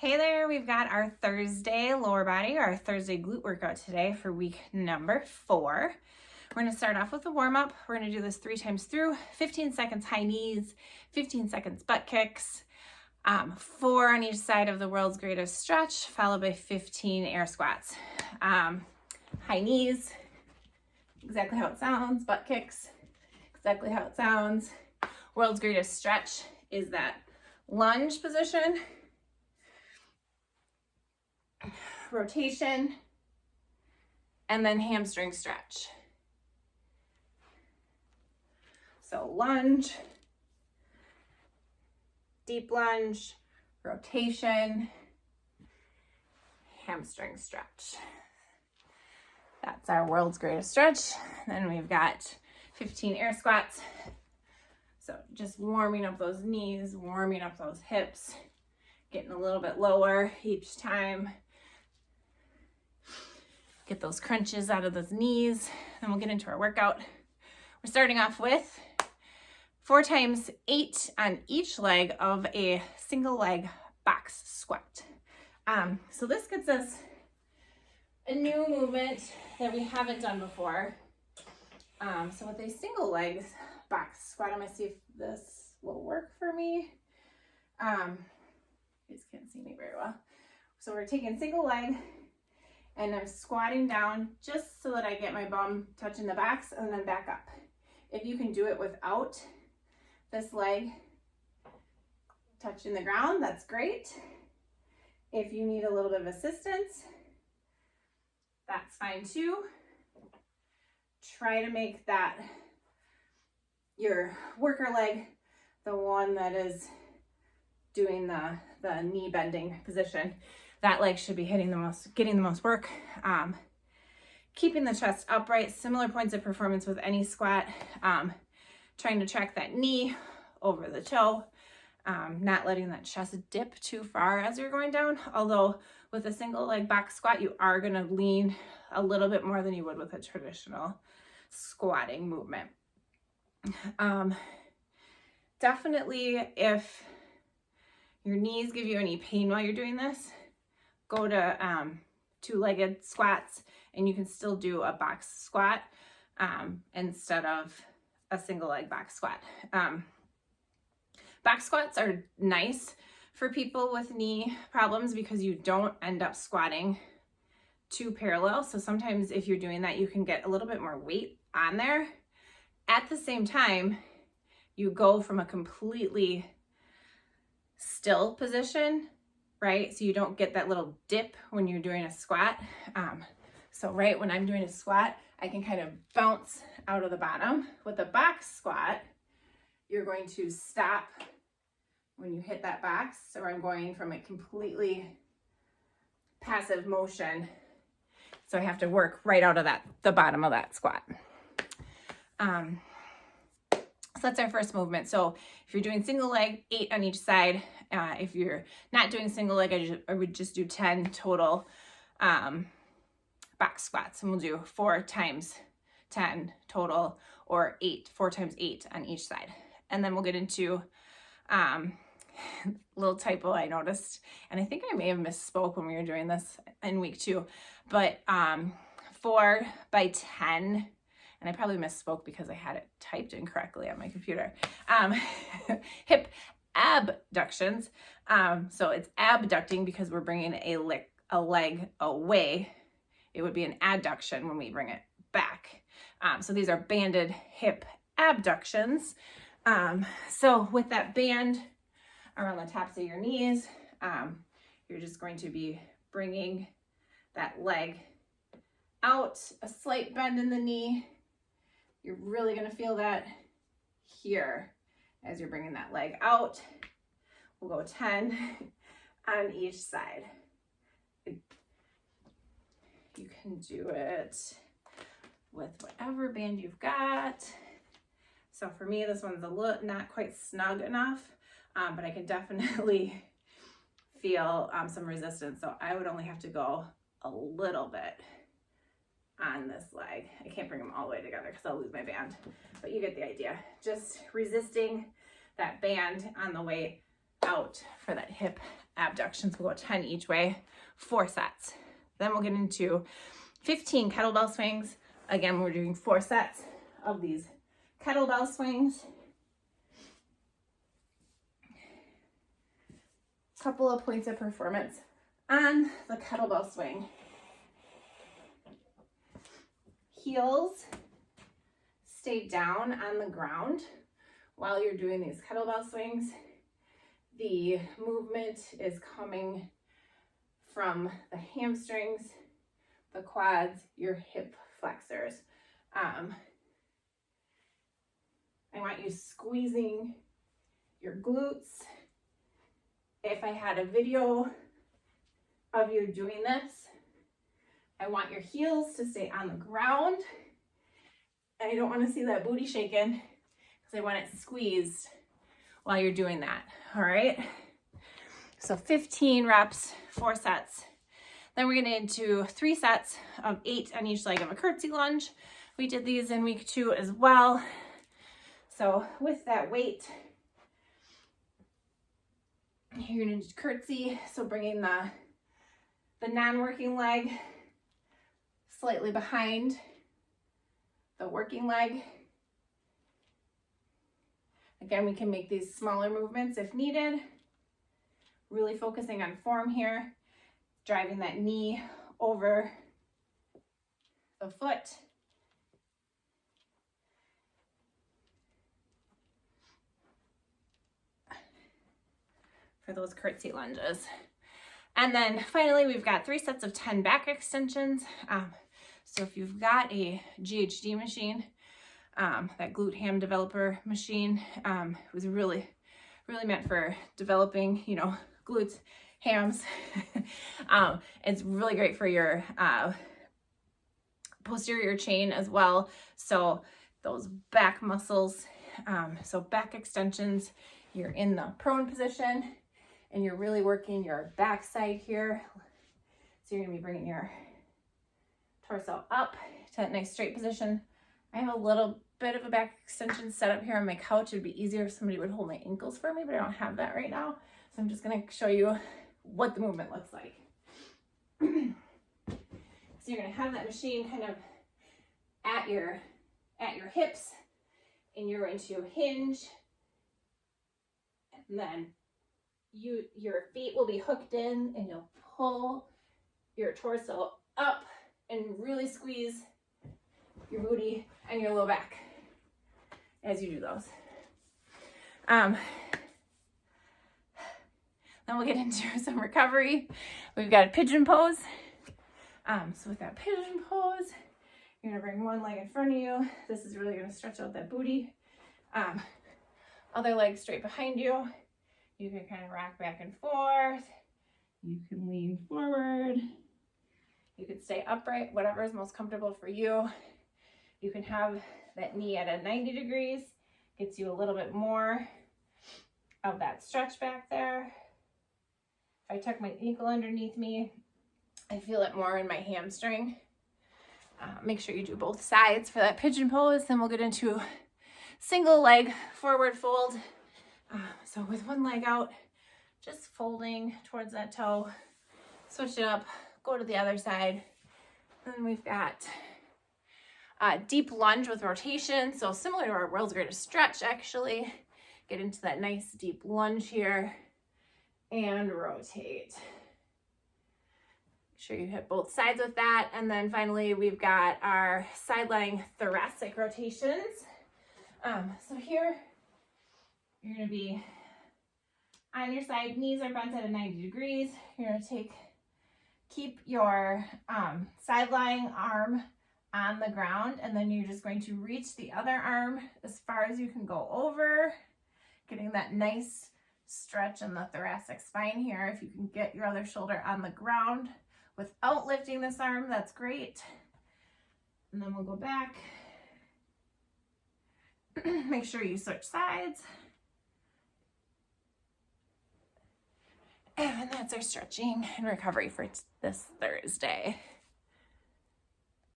Hey there, we've got our Thursday lower body, our Thursday glute workout today for week number 4. We're going to start off with a warm-up. We're going to do this 3 times through, 15 seconds high knees, 15 seconds butt kicks, 4 on each side of the world's greatest stretch, followed by 15 air squats. High knees, exactly how it sounds, butt kicks, exactly how it sounds. World's greatest stretch is that lunge position, rotation, and then hamstring stretch. So lunge, deep lunge, rotation, hamstring stretch. That's our world's greatest stretch. Then we've got 15 air squats. So just warming up those knees, warming up those hips, getting a little bit lower each time. Get those crunches out of those knees, then we'll get into our workout. We're starting off with 4 times 8 on each leg of a single leg box squat. So this gets us a new movement that we haven't done before. So with a single leg box squat, I'm gonna see if this will work for me. You just can't see me very well. So we're taking single leg, and I'm squatting down just so that I get my bum touching the backs and then back up. If you can do it without this leg touching the ground, that's great. If you need a little bit of assistance, that's fine too. Try to make that your worker leg the one that is doing the knee bending position. That leg should be getting the most work. Keeping the chest upright, similar points of performance with any squat. Trying to track that knee over the toe, not letting that chest dip too far as you're going down. Although with a single leg box squat, you are gonna lean a little bit more than you would with a traditional squatting movement. Definitely if your knees give you any pain while you're doing this, go to 2-legged squats, and you can still do a box squat instead of a single leg box squat. Box squats are nice for people with knee problems because you don't end up squatting too parallel. So sometimes if you're doing that, you can get a little bit more weight on there. At the same time, you go from a completely still position, right? So you don't get that little dip when you're doing a squat. So right when I'm doing a squat, I can kind of bounce out of the bottom. With a box squat, you're going to stop when you hit that box. So I'm going from a completely passive motion. So I have to work right out of the bottom of that squat. So that's our first movement. So if you're doing single leg, 8 on each side. If you're not doing single leg, I would just do 10 total box squats. And we'll do 4 times 10 total, or 4 times 8 on each side. And then we'll get into little typo I noticed. And I think I may have misspoke when we were doing this in week 2. But 4 by 10, and I probably misspoke because I had it typed incorrectly on my computer. Hip abductions. So it's abducting because we're bringing a leg away. It would be an adduction when we bring it back. So these are banded hip abductions. So with that band around the tops of your knees, you're just going to be bringing that leg out, a slight bend in the knee. You're really going to feel that here as you're bringing that leg out. We'll go 10 on each side. You can do it with whatever band you've got. So for me, this one's not quite snug enough, but I can definitely feel some resistance. So I would only have to go a little bit on this leg. I can't bring them all the way together because I'll lose my band, but you get the idea. Just resisting that band on the way out for that hip abductions. We'll go 10 each way, 4 sets. Then we'll get into 15 kettlebell swings. Again, we're doing 4 sets of these kettlebell swings. Couple of points of performance on the kettlebell swing. Heels stay down on the ground while you're doing these kettlebell swings. The movement is coming from the hamstrings, the quads, your hip flexors. I want you squeezing your glutes. If I had a video of you doing this, I want your heels to stay on the ground. And I don't want to see that booty shaking because I want it squeezed while you're doing that. All right. So 15 reps, 4 sets. Then we're getting into 3 sets of 8 on each leg of a curtsy lunge. We did these in week 2 as well. So with that weight, you're going to curtsy. So bringing the non-working leg slightly behind the working leg. Again, we can make these smaller movements if needed. Really focusing on form here, driving that knee over the foot. For those curtsy lunges. And then finally, we've got 3 sets of 10 back extensions. So if you've got a GHD machine, that glute ham developer machine, was really meant for developing, glutes, hams. It's really great for your posterior chain as well. So those back muscles, so back extensions, you're in the prone position and you're really working your backside here. So you're gonna be bringing your torso up to that nice straight position. I have a little bit of a back extension set up here on my couch. It'd be easier if somebody would hold my ankles for me, but I don't have that right now. So I'm just gonna show you what the movement looks like. So you're gonna have that machine kind of at your hips, and you're going to hinge, and then your feet will be hooked in, and you'll pull your torso up and really squeeze your booty and your low back as you do those. Then we'll get into some recovery. We've got a pigeon pose. So with that pigeon pose, you're gonna bring one leg in front of you. This is really gonna stretch out that booty. Other leg straight behind you. You can kind of rock back and forth. You can lean forward. You can stay upright, whatever is most comfortable for you. You can have that knee at a 90 degrees. Gets you a little bit more of that stretch back there. If I tuck my ankle underneath me, I feel it more in my hamstring. Make sure you do both sides for that pigeon pose. Then we'll get into single leg forward fold. So with one leg out, just folding towards that toe, switch it up, go to the other side. Then we've got a deep lunge with rotation. So similar to our world's greatest stretch, actually. Get into that nice deep lunge here and rotate. Make sure you hit both sides with that. And then finally, we've got our side lying thoracic rotations. So here, you're gonna be on your side, knees are bent at a 90 degrees. You're gonna keep your side lying arm on the ground, and then you're just going to reach the other arm as far as you can go over, getting that nice stretch in the thoracic spine here. If you can get your other shoulder on the ground without lifting this arm, that's great. And then we'll go back. Make sure you switch sides. And that's our stretching and recovery for this Thursday.